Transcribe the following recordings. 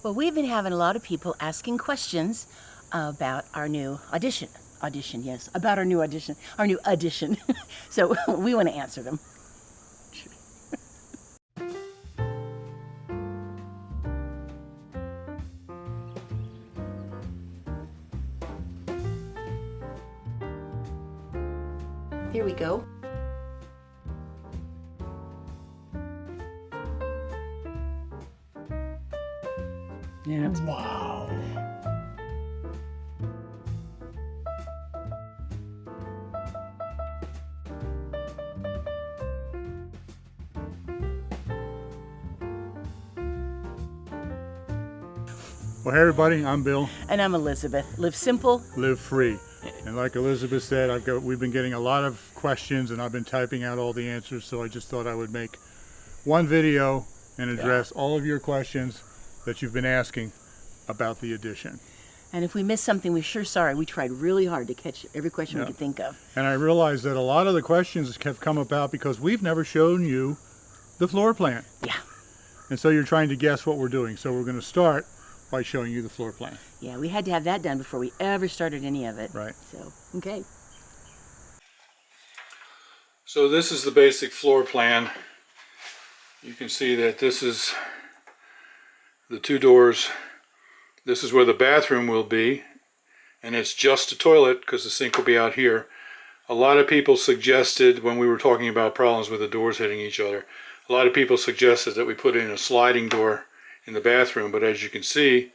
Well, we've been having a lot of people asking questions about our new audition. Audition, yes, about our new audition, our new addition. So we want to answer them. Here we go. Yeah. Wow. Well, hey everybody, I'm Bill. And I'm Elizabeth. Live simple. Live free. And like Elizabeth said, we've been getting a lot of questions and I've been typing out all the answers, so I just thought I would make one video and address all of your questions that you've been asking about the addition. And if we missed something, we're sure sorry. We tried really hard to catch every question we could think of. And I realized that a lot of the questions have come about because we've never shown you the floor plan. Yeah. And so you're trying to guess what we're doing. So we're going to start by showing you the floor plan. Yeah, we had to have that done before we ever started any of it. Right. So, okay. So this is the basic floor plan. You can see that this is the two doors. This is where the bathroom will be, and it's just a toilet because the sink will be out here. A lot of people suggested, when we were talking about problems with the doors hitting each other, a lot of people suggested that we put in a sliding door in the bathroom, but as you can see,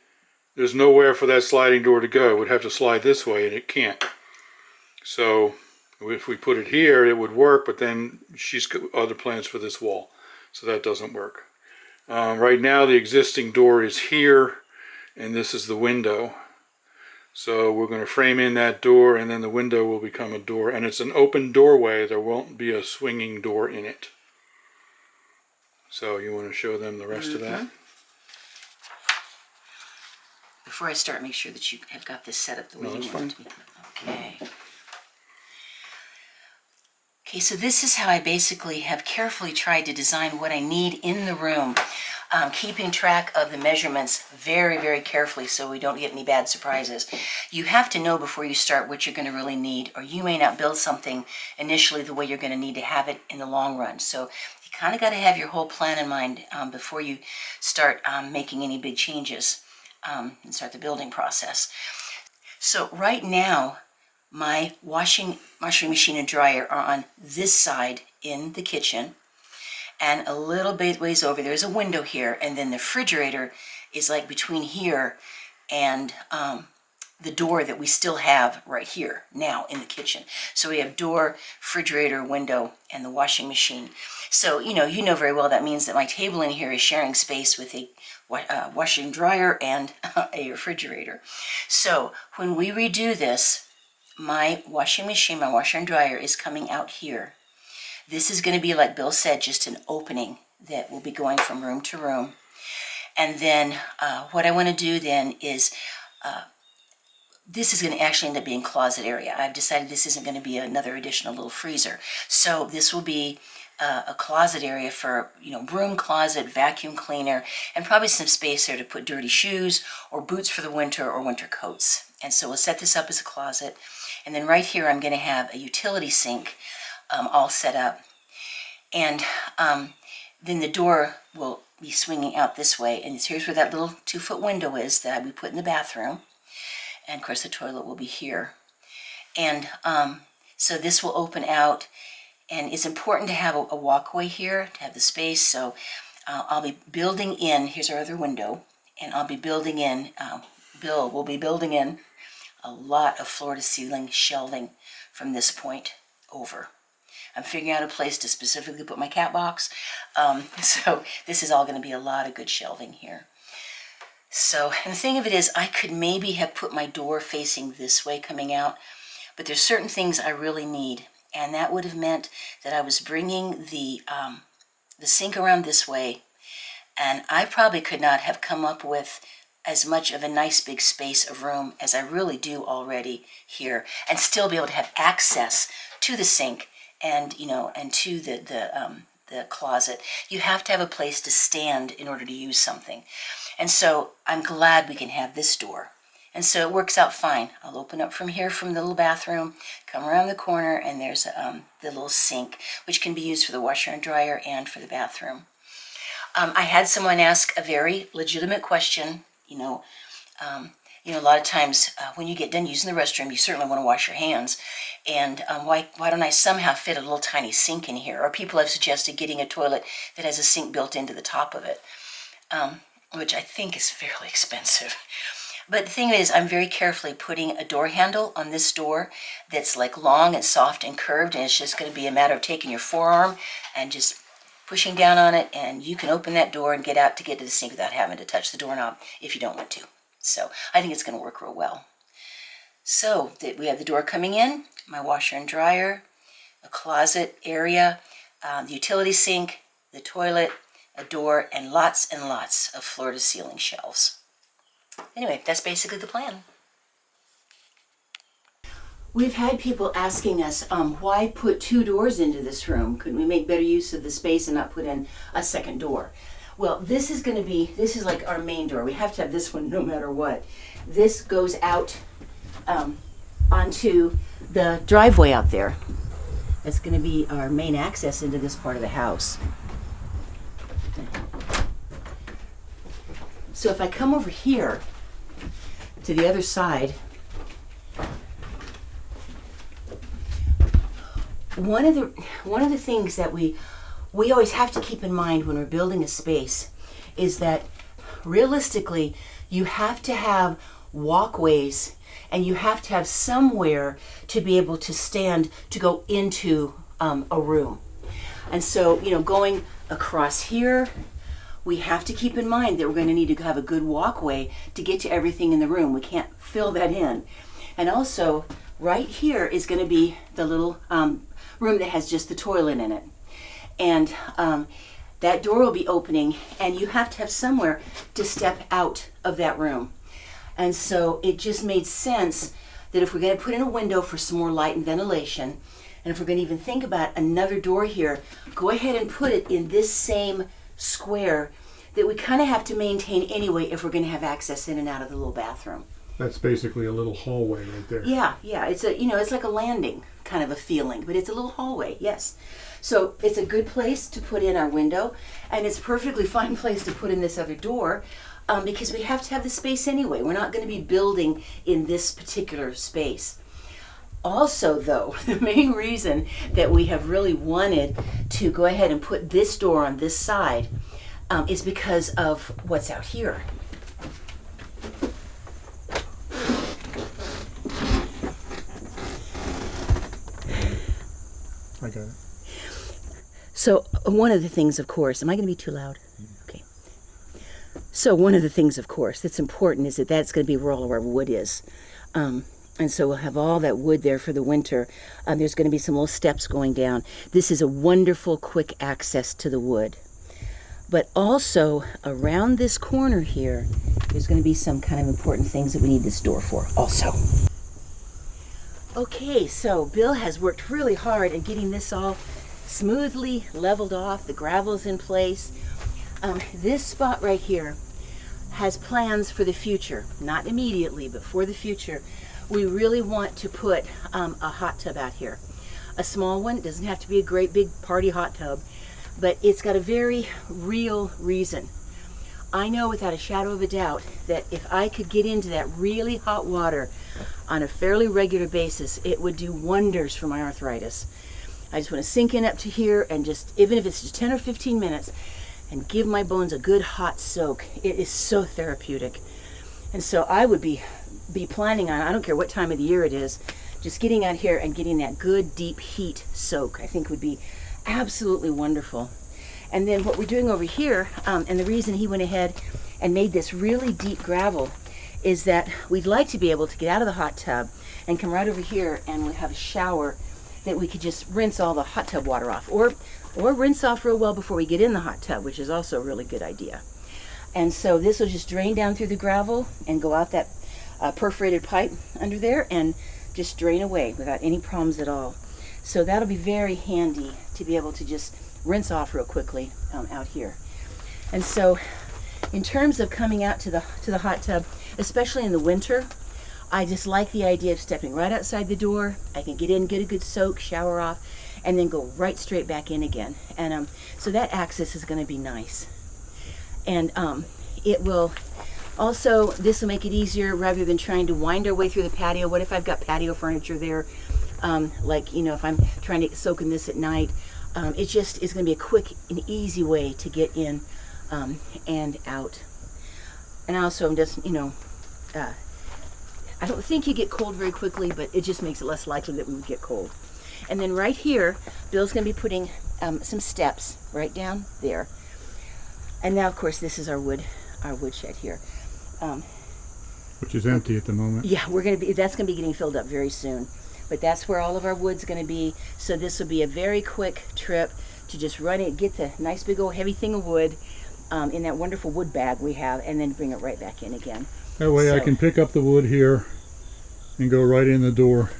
there's nowhere for that sliding door to go. It would have to slide this way, and it can't. So if we put it here, it would work, but then she's got other plans for this wall, so that doesn't work. Right now, the existing door is here, and this is the window. So we're going to frame in that door, and then the window will become a door, and it's an open doorway. There won't be a swinging door in it. So you want to show them the rest of that? Before I start, make sure that you have got this set up the way you want it to be. Okay. Okay, so this is how I basically have carefully tried to design what I need in the room, keeping track of the measurements very, very carefully so we don't get any bad surprises. You have to know before you start what you're going to really need, or you may not build something initially the way you're going to need to have it in the long run. So you kind of got to have your whole plan in mind before you start making any big changes and start the building process. So right now, my washing machine and dryer are on this side in the kitchen, and a little bit ways over there's a window here, and then the refrigerator is like between here and the door that we still have right here now in the kitchen. So we have door, refrigerator, window, and the washing machine. So you know very well that means that my table in here is sharing space with a washing dryer and a refrigerator. So when we redo this, my washing machine, my washer and dryer is coming out here. This is going to be, like Bill said, just an opening that will be going from room to room. And then what I want to do then is, this is going to actually end up being closet area. I've decided this isn't going to be another additional little freezer. So this will be a closet area for, broom closet, vacuum cleaner, and probably some space there to put dirty shoes or boots for the winter or winter coats. And so we'll set this up as a closet. And then right here, I'm going to have a utility sink all set up. And then the door will be swinging out this way. And here's where that little 2-foot window is that we put in the bathroom. And of course, the toilet will be here. And so this will open out. And it's important to have a walkway here, to have the space. So I'll be building in, here's our other window, and I'll be building in, Bill will be building in a lot of floor-to-ceiling shelving from this point over. I'm figuring out a place to specifically put my cat box. So this is all going to be a lot of good shelving here. So, and the thing of it is, I could maybe have put my door facing this way coming out, but there's certain things I really need. And that would have meant that I was bringing the sink around this way, and I probably could not have come up with as much of a nice big space of room as I really do already here, and still be able to have access to the sink and and to the the closet, you have to have a place to stand in order to use something. And so I'm glad we can have this door. And so it works out fine. I'll open up from here from the little bathroom, come around the corner, and there's the little sink, which can be used for the washer and dryer and for the bathroom. I had someone ask a very legitimate question. A lot of times when you get done using the restroom, you certainly want to wash your hands. And why don't I somehow fit a little tiny sink in here? Or people have suggested getting a toilet that has a sink built into the top of it, which I think is fairly expensive. But the thing is, I'm very carefully putting a door handle on this door that's like long and soft and curved, and it's just going to be a matter of taking your forearm and just pushing down on it, and you can open that door and get out to get to the sink without having to touch the doorknob if you don't want to. So I think it's going to work real well. So we have the door coming in, my washer and dryer, a closet area, the utility sink, the toilet, a door, and lots of floor-to-ceiling shelves. Anyway, that's basically the plan. We've had people asking us, why put 2 doors into this room? Couldn't we make better use of the space and not put in a second door? Well, this is like our main door. We have to have this one no matter what. This goes out onto the driveway out there. That's going to be our main access into this part of the house. So if I come over here to the other side, one of the things that we always have to keep in mind when we're building a space is that realistically you have to have walkways and you have to have somewhere to be able to stand to go into a room. And so, going across here, we have to keep in mind that we're going to need to have a good walkway to get to everything in the room. We can't fill that in. And also, right here is going to be the little room that has just the toilet in it. And that door will be opening, and you have to have somewhere to step out of that room. And so it just made sense that if we're going to put in a window for some more light and ventilation, and if we're going to even think about another door here, go ahead and put it in this same square that we kind of have to maintain anyway if we're going to have access in and out of the little bathroom. That's basically a little hallway right there. Yeah. It's it's like a landing kind of a feeling, but it's a little hallway, yes. So it's a good place to put in our window, and it's a perfectly fine place to put in this other door because we have to have the space anyway. We're not going to be building in this particular space. Also, though, the main reason that we have really wanted to go ahead and put this door on this side is because of what's out here. I got it. So one of the things, of course, am I going to be too loud? Okay. So one of the things, of course, that's important is that that's going to be where all of our wood is. And so we'll have all that wood there for the winter. There's going to be some little steps going down. This is a wonderful, quick access to the wood. But also, around this corner here, there's going to be some kind of important things that we need this door for also. Okay, so Bill has worked really hard at getting this all smoothly leveled off. The gravel's in place. This spot right here has plans for the future. Not immediately, but for the future. We really want to put a hot tub out here. A small one. It doesn't have to be a great big party hot tub, but it's got a very real reason. I know without a shadow of a doubt that if I could get into that really hot water on a fairly regular basis, it would do wonders for my arthritis. I just want to sink in up to here and just, even if it's just 10 or 15 minutes, and give my bones a good hot soak. It is so therapeutic. And so I would be planning on, I don't care what time of the year it is, just getting out here and getting that good deep heat soak, I think would be absolutely wonderful. And then what we're doing over here, and the reason he went ahead and made this really deep gravel is that we'd like to be able to get out of the hot tub and come right over here and we have a shower that we could just rinse all the hot tub water off, or rinse off real well before we get in the hot tub, which is also a really good idea. And so this will just drain down through the gravel and go out that perforated pipe under there and just drain away without any problems at all. So that'll be very handy to be able to just rinse off real quickly out here. And so in terms of coming out to the hot tub, especially in the winter, I just like the idea of stepping right outside the door. I can get in, get a good soak, shower off, and then go right straight back in again. And so that access is going to be nice. And it will also, this will make it easier rather than trying to wind our way through the patio. What if I've got patio furniture there? Like, you know, if I'm trying to soak in this at night, it just is going to be a quick and easy way to get in and out. And also, I'm just, you know, I don't think you get cold very quickly, but it just makes it less likely that we would get cold. And then right here, Bill's going to be putting some steps right down there. And now, of course, this is our wood shed here. Which is empty at the moment. Yeah, that's going to be getting filled up very soon. But that's where all of our wood's going to be. So this will be a very quick trip to just run it, get the nice big old heavy thing of wood in that wonderful wood bag we have, and then bring it right back in again. That way I can pick up the wood here and go right in the door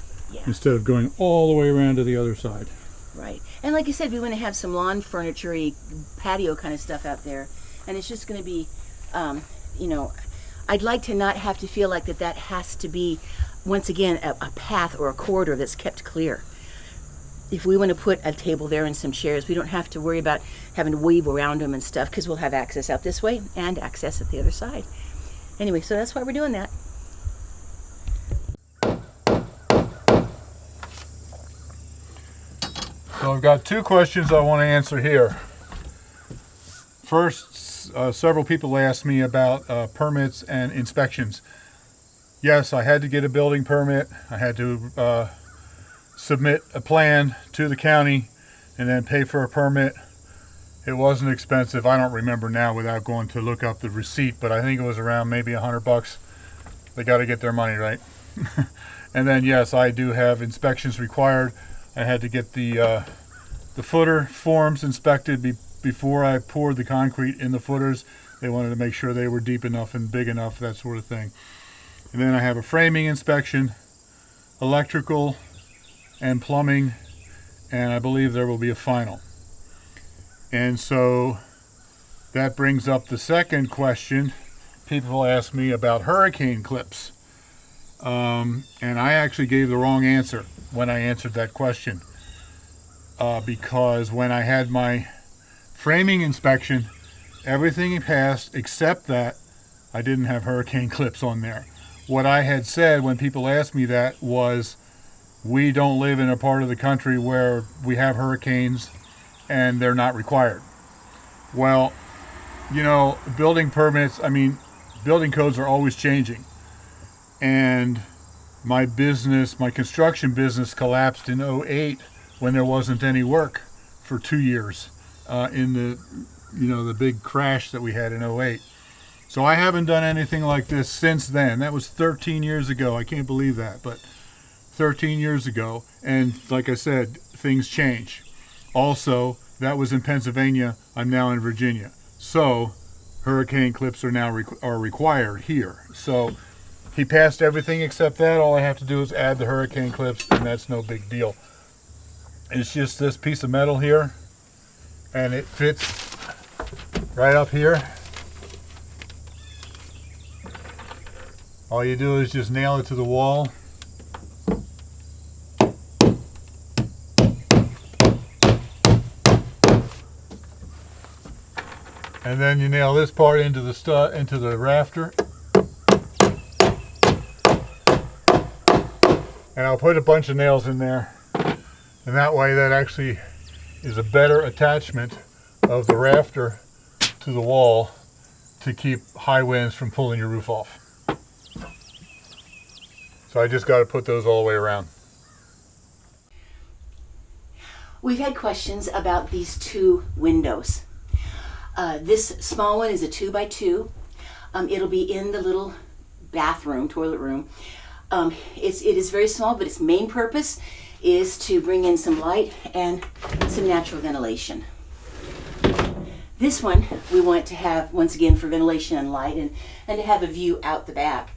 instead of going all the way around to the other side. Right. And like you said, we want to have some lawn furniture-y, patio kind of stuff out there. And it's just going to be, you know, I'd like to not have to feel like that has to be, once again, a path or a corridor that's kept clear. If we want to put a table there and some chairs, we don't have to worry about having to weave around them and stuff, because we'll have access out this way and access at the other side. Anyway, so that's why we're doing that. So I've got two questions I want to answer here. First, several people asked me about permits and inspections. Yes, I had to get a building permit. I had to submit a plan to the county and then pay for a permit. It wasn't expensive. I don't remember now without going to look up the receipt, but I think it was around maybe $100. They got to get their money right. And then yes, I do have inspections required. I had to get the footer forms inspected before I poured the concrete in the footers. They wanted to make sure they were deep enough and big enough, that sort of thing. And then I have a framing inspection, electrical and plumbing, and I believe there will be a final. And so that brings up the second question. People ask me about hurricane clips. And I actually gave the wrong answer when I answered that question. Because when I had my framing inspection, everything passed except that I didn't have hurricane clips on there. What I had said when people asked me that was, we don't live in a part of the country where we have hurricanes and they're not required. Well, you know, building permits, I mean, building codes are always changing. And my construction business collapsed in 2008 when there wasn't any work for 2 years in the big crash that we had in 2008. So I haven't done anything like this since then. That was 13 years ago. I can't believe that, but 13 years ago. And like I said, things change. Also, that was in Pennsylvania. I'm now in Virginia. So hurricane clips are now required here. So he passed everything except that. All I have to do is add the hurricane clips, and that's no big deal. It's just this piece of metal here, and it fits right up here. All you do is just nail it to the wall. And then you nail this part into the rafter. And I'll put a bunch of nails in there. And that way that actually is a better attachment of the rafter to the wall to keep high winds from pulling your roof off. So I just got to put those all the way around. We've had questions about these two windows. This small one is a 2x2. It'll be in the little bathroom, toilet room. It is very small, but its main purpose is to bring in some light and some natural ventilation. This one we want to have, once again, for ventilation and light, and to have a view out the back.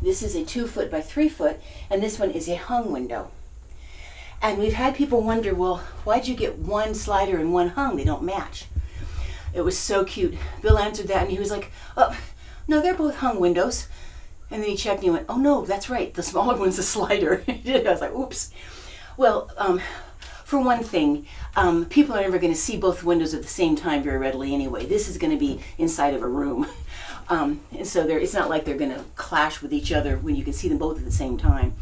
This is a 2 foot by 3 foot, and this one is a hung window. And we've had people wonder, well, why'd you get one slider and one hung? They don't match. It was so cute. Bill answered that and he was like, oh, no, they're both hung windows. And then he checked and he went, oh no, that's right, the smaller one's a slider. I was like, oops. Well, for one thing, people are never going to see both windows at the same time very readily anyway. This is going to be inside of a room. And so it's not like they're going to clash with each other when you can see them both at the same time.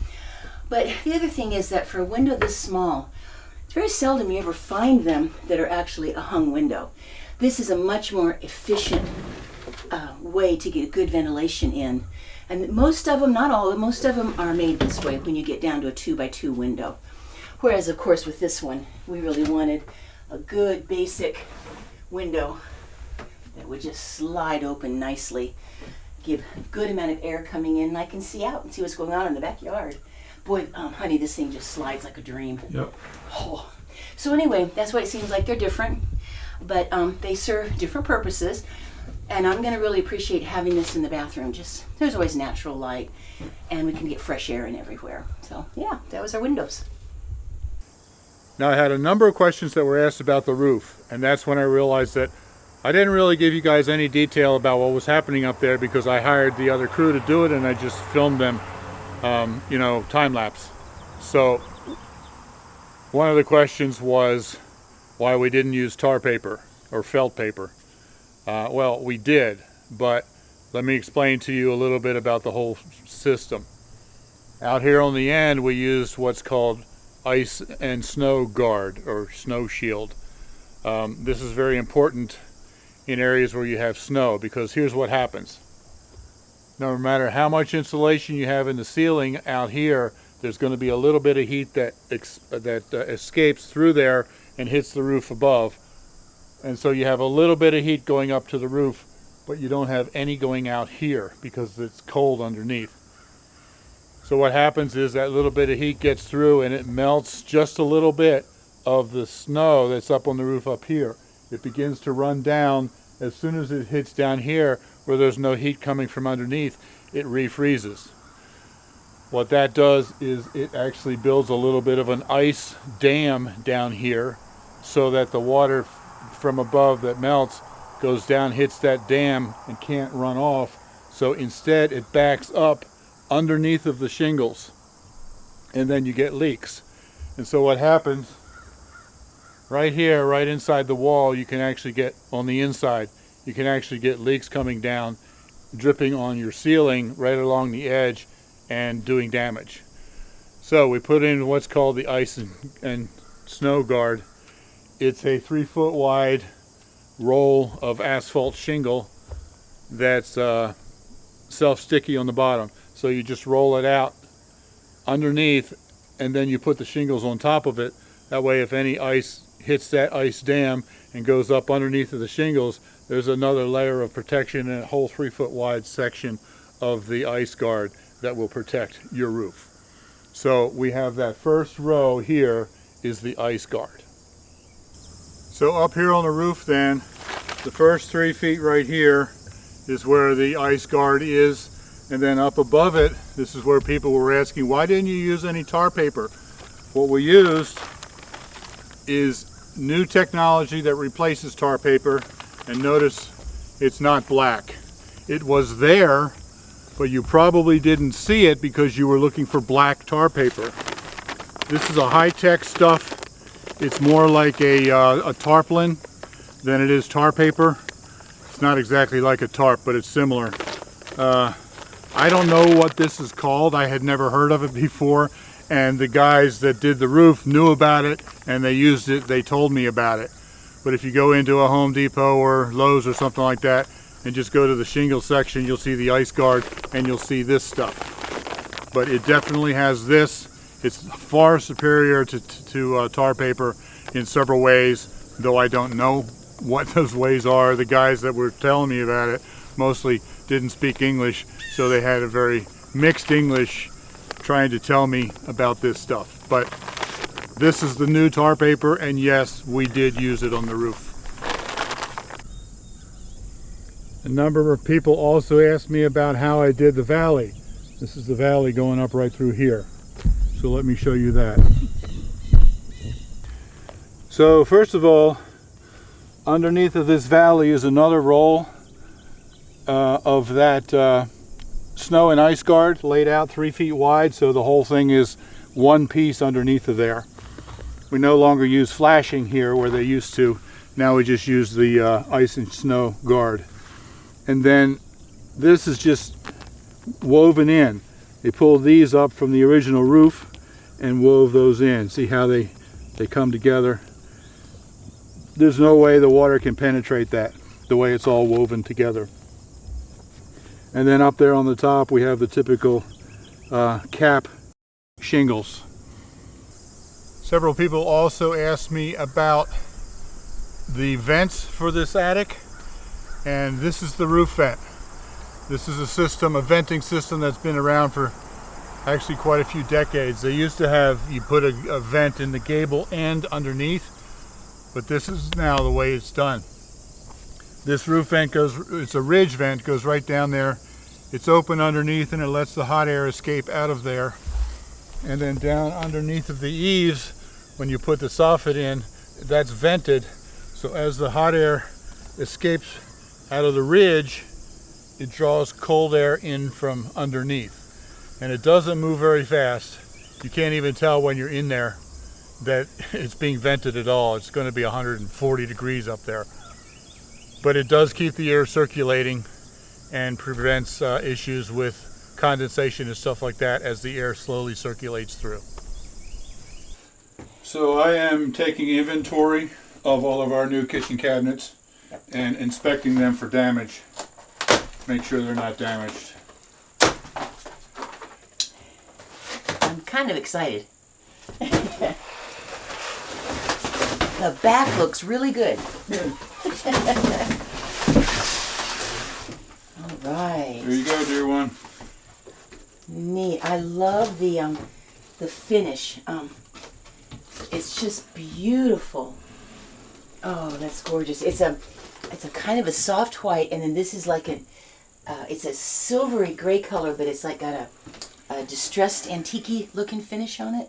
But the other thing is that for a window this small, it's very seldom you ever find them that are actually a hung window. This is a much more efficient way to get good ventilation in. And most of them, not all of them, most of them are made this way when you get down to a 2x2 window. Whereas, of course, with this one, we really wanted a good basic window that would just slide open nicely, give a good amount of air coming in, and I can see out and see what's going on in the backyard. Boy, honey, this thing just slides like a dream. Yep. Oh. So anyway, that's why it seems like they're different, but they serve different purposes. And I'm going to really appreciate having this in the bathroom. Just there's always natural light, and we can get fresh air in everywhere. So yeah, that was our windows. Now I had a number of questions that were asked about the roof, and that's when I realized that I didn't really give you guys any detail about what was happening up there because I hired the other crew to do it and I just filmed them, time lapse. So one of the questions was why we didn't use tar paper or felt paper. Well, we did, but let me explain to you a little bit about the whole system. Out here on the end, we used what's called ice and snow guard or snow shield. This is very important in areas where you have snow because here's what happens. No matter how much insulation you have in the ceiling out here, there's going to be a little bit of heat that escapes through there and hits the roof above. And so you have a little bit of heat going up to the roof, but you don't have any going out here because it's cold underneath. So what happens is that little bit of heat gets through and it melts just a little bit of the snow that's up on the roof up here. It begins to run down. As soon as it hits down here where there's no heat coming from underneath, it refreezes. What that does is it actually builds a little bit of an ice dam down here so that the water from above that melts goes down, hits that dam and can't run off. So instead it backs up underneath of the shingles and then you get leaks. And so what happens right here, right inside the wall, you can actually get on the inside, you can actually get leaks coming down, dripping on your ceiling right along the edge and doing damage. So we put in what's called the ice and snow guard. It's a 3-foot wide roll of asphalt shingle that's self-sticky on the bottom. So you just roll it out underneath and then you put the shingles on top of it. That way if any ice hits that ice dam and goes up underneath of the shingles, there's another layer of protection in a whole 3-foot wide section of the ice guard that will protect your roof. So we have that first row here is the ice guard. So up here on the roof then, the first 3 feet right here is where the ice guard is. And then up above it, this is where people were asking, why didn't you use any tar paper? What we used is new technology that replaces tar paper. And notice it's not black. It was there, but you probably didn't see it because you were looking for black tar paper. This is a high-tech stuff. It's more like a tarpaulin than it is tar paper. It's not exactly like a tarp, but it's similar. I don't know what this is called. I had never heard of it before, and the guys that did the roof knew about it and they used it. They told me about it. But if you go into a Home Depot or Lowe's or something like that and just go to the shingle section, you'll see the ice guard and you'll see this stuff. But it definitely has this. It's far superior to tar paper in several ways, though I don't know what those ways are. The guys that were telling me about it mostly didn't speak English, so they had a very mixed English trying to tell me about this stuff. But this is the new tar paper, and yes, we did use it on the roof. A number of people also asked me about how I did the valley. This is the valley going up right through here. So let me show you that. So first of all, underneath of this valley is another roll of that snow and ice guard laid out 3 feet wide, so the whole thing is one piece underneath of there. We no longer use flashing here where they used to. Now we just use the ice and snow guard. And then this is just woven in. They pulled these up from the original roof and wove those in. See how they come together? There's no way the water can penetrate that, the way it's all woven together. And then up there on the top we have the typical cap shingles. Several people also asked me about the vents for this attic, and this is the roof vent. This is a system, a venting system that's been around for actually quite a few decades. They used to have, you put a vent in the gable end underneath, but this is now the way it's done. This roof vent goes, it's a ridge vent, goes right down there. It's open underneath and it lets the hot air escape out of there. And then down underneath of the eaves, when you put the soffit in, that's vented. So as the hot air escapes out of the ridge, it draws cold air in from underneath. And it doesn't move very fast. You can't even tell when you're in there that it's being vented at all. It's going to be 140 degrees up there. But it does keep the air circulating and prevents issues with condensation and stuff like that as the air slowly circulates through. So I am taking inventory of all of our new kitchen cabinets and inspecting them for damage. Make sure they're not damaged. I'm kind of excited. The back looks really good. All right. There you go, dear one. Neat. I love the finish. It's just beautiful. Oh, that's gorgeous. It's a kind of a soft white, and then this is like it's a silvery gray color, but it's like got a distressed antique looking finish on it.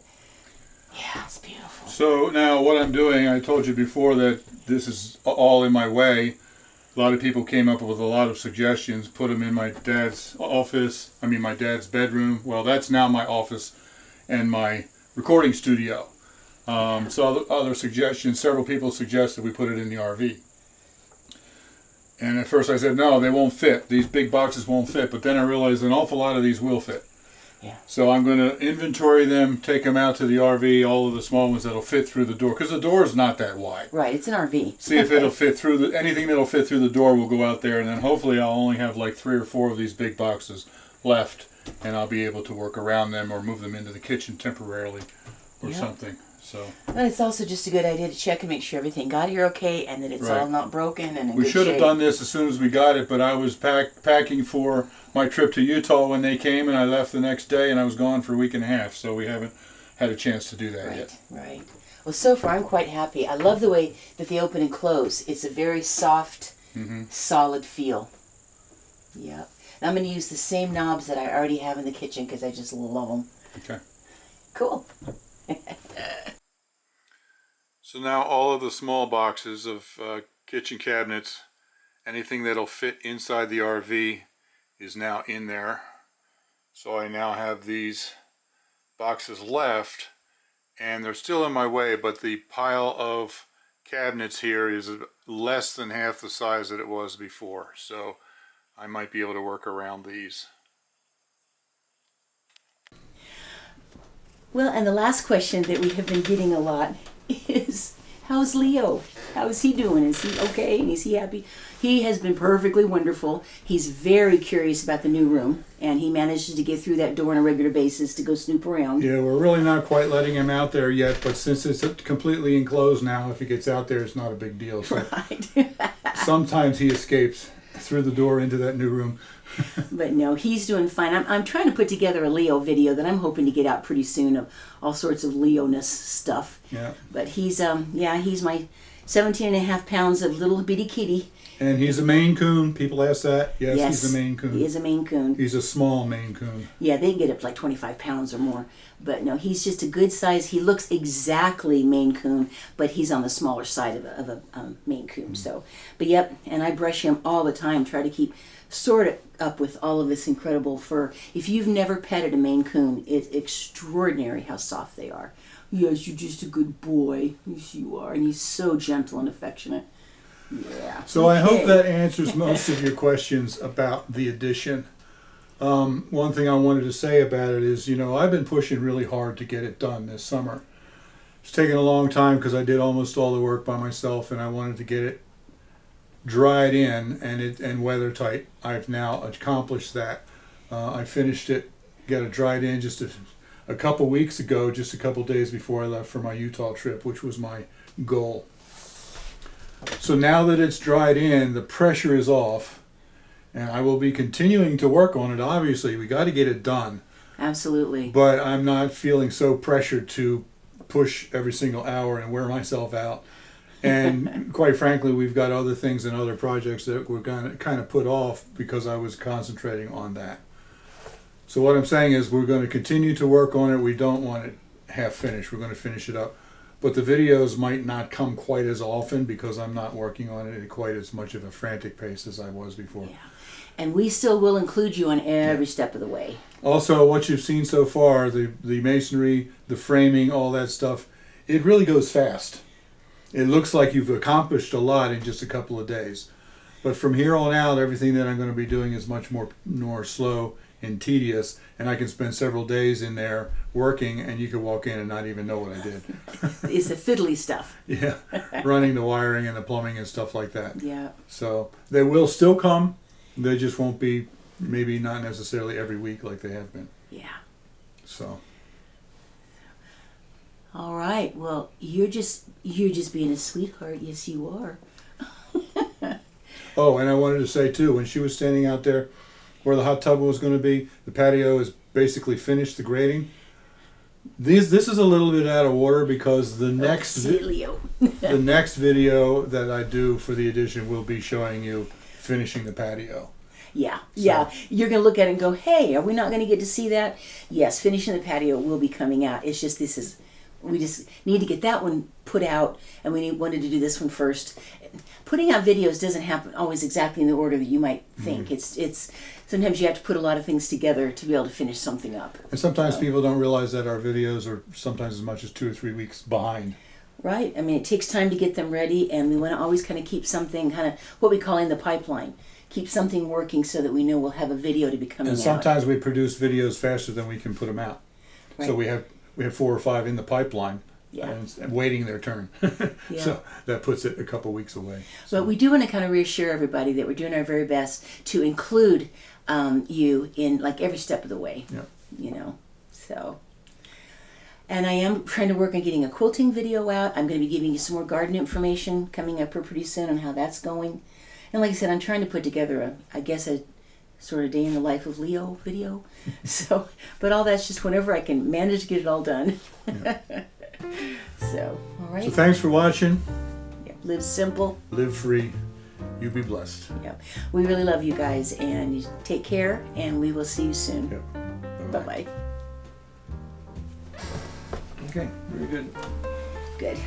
Yeah, it's beautiful. So now what I'm doing, I told you before that this is all in my way. A lot of people came up with a lot of suggestions, put them in my dad's office, my dad's bedroom. Well, that's now my office and my recording studio. So other suggestions, several people suggested we put it in the RV. And at first I said, no, they won't fit. These big boxes won't fit. But then I realized an awful lot of these will fit. Yeah. So I'm going to inventory them, take them out to the RV, all of the small ones that'll fit through the door, because the door is not that wide. Right, it's an RV. See if it'll fit through anything that'll fit through the door will go out there, and then hopefully I'll only have like 3 or 4 of these big boxes left, and I'll be able to work around them or move them into the kitchen temporarily or something. So. And it's also just a good idea to check and make sure everything got here okay, and that it's all not broken and in We good should have shape. done this as soon as we got it, but I was packing for my trip to Utah when they came, and I left the next day, and I was gone for a week and a half, so we haven't had a chance to do that yet. Right. Well, so far I'm quite happy. I love the way that they open and close. It's a very soft, solid feel. Yeah. I'm going to use the same knobs that I already have in the kitchen because I just love them. Okay. Cool. So now all of the small boxes of kitchen cabinets, anything that'll fit inside the RV is now in there. So I now have these boxes left, and they're still in my way, but the pile of cabinets here is less than half the size that it was before. So I might be able to work around these. Well, and the last question that we have been getting a lot is, how's Leo? How's he doing? Is he okay? And is he happy? He has been perfectly wonderful. He's very curious about the new room, and he manages to get through that door on a regular basis to go snoop around. Yeah, we're really not quite letting him out there yet, but since it's completely enclosed now, if he gets out there, it's not a big deal. So Right. sometimes he escapes through the door into that new room. But no, he's doing fine. I'm trying to put together a Leo video that I'm hoping to get out pretty soon of all sorts of Leo-ness stuff. Yeah. But he's 17.5 pounds of little bitty kitty. And he's a Maine Coon. People ask that. Yes, he's a Maine Coon. He is a Maine Coon. He's a small Maine Coon. Yeah, they can get up to like 25 pounds or more. But no, he's just a good size. He looks exactly Maine Coon, but he's on the smaller side of a Maine Coon. So, but yep, and I brush him all the time. Try to keep sort of up with all of this incredible fur. If you've never petted a Maine Coon, it's extraordinary how soft they are. Yes, you're just a good boy. Yes, you are. And he's so gentle and affectionate. Yeah. So I hope that answers most of your questions about the addition. One thing I wanted to say about it is, I've been pushing really hard to get it done this summer. It's taken a long time because I did almost all the work by myself, and I wanted to get it dried in and weather tight. I've now accomplished that. I finished it, got it dried in just a couple weeks ago, just a couple days before I left for my Utah trip, which was my goal. So now that it's dried in, the pressure is off, and I will be continuing to work on it. Obviously, we got to get it done. Absolutely. But I'm not feeling so pressured to push every single hour and wear myself out. And quite frankly, we've got other things and other projects that we're going to kind of put off because I was concentrating on that. So what I'm saying is we're going to continue to work on it. We don't want it half finished. We're going to finish it up. But the videos might not come quite as often because I'm not working on it at quite as much of a frantic pace as I was before. Yeah. And we still will include you on every step of the way. Also, what you've seen so far, the masonry, the framing, all that stuff, it really goes fast. It looks like you've accomplished a lot in just a couple of days. But from here on out, everything that I'm going to be doing is much more slow and tedious, and I can spend several days in there working, and you could walk in and not even know what I did. It's the fiddly stuff. Yeah, running the wiring and the plumbing and stuff like that. Yeah. So they will still come. They just won't be, maybe not necessarily every week like they have been. Yeah. So. All right. Well, you're just being a sweetheart. Yes, you are. Oh, and I wanted to say too, when she was standing out there where the hot tub was going to be, the patio is basically finished, the grading. This is a little bit out of order because the next the next video that I do for the addition will be showing you finishing the patio. Yeah, yeah. You're going to look at it and go, hey, are we not going to get to see that? Yes, finishing the patio will be coming out. It's just we just need to get that one put out, and we wanted to do this one first. Putting out videos doesn't happen always exactly in the order that you might think. Mm-hmm. It's sometimes you have to put a lot of things together to be able to finish something up. And sometimes people don't realize that our videos are sometimes as much as 2 or 3 weeks behind. Right. I mean, it takes time to get them ready, and we want to always kind of keep something kind of what we call in the pipeline. Keep something working so that we know we'll have a video to be coming out. And sometimes we produce videos faster than we can put them out. Right. So we have 4 or 5 in the pipeline. Yeah. And waiting their turn. Yeah. So that puts it a couple weeks away. So. But we do want to kind of reassure everybody that we're doing our very best to include you in like every step of the way. Yeah. So. And I am trying to work on getting a quilting video out. I'm going to be giving you some more garden information coming up pretty soon on how that's going. And like I said, I'm trying to put together a sort of day in the life of Leo video. So, but all that's just whenever I can manage to get it all done. Yeah. So, all right. So thanks for watching. Yeah. Live simple. Live free. You be blessed. Yeah. We really love you guys, and you take care, and we will see you soon. Yep. Bye-bye. Okay, very good. Good.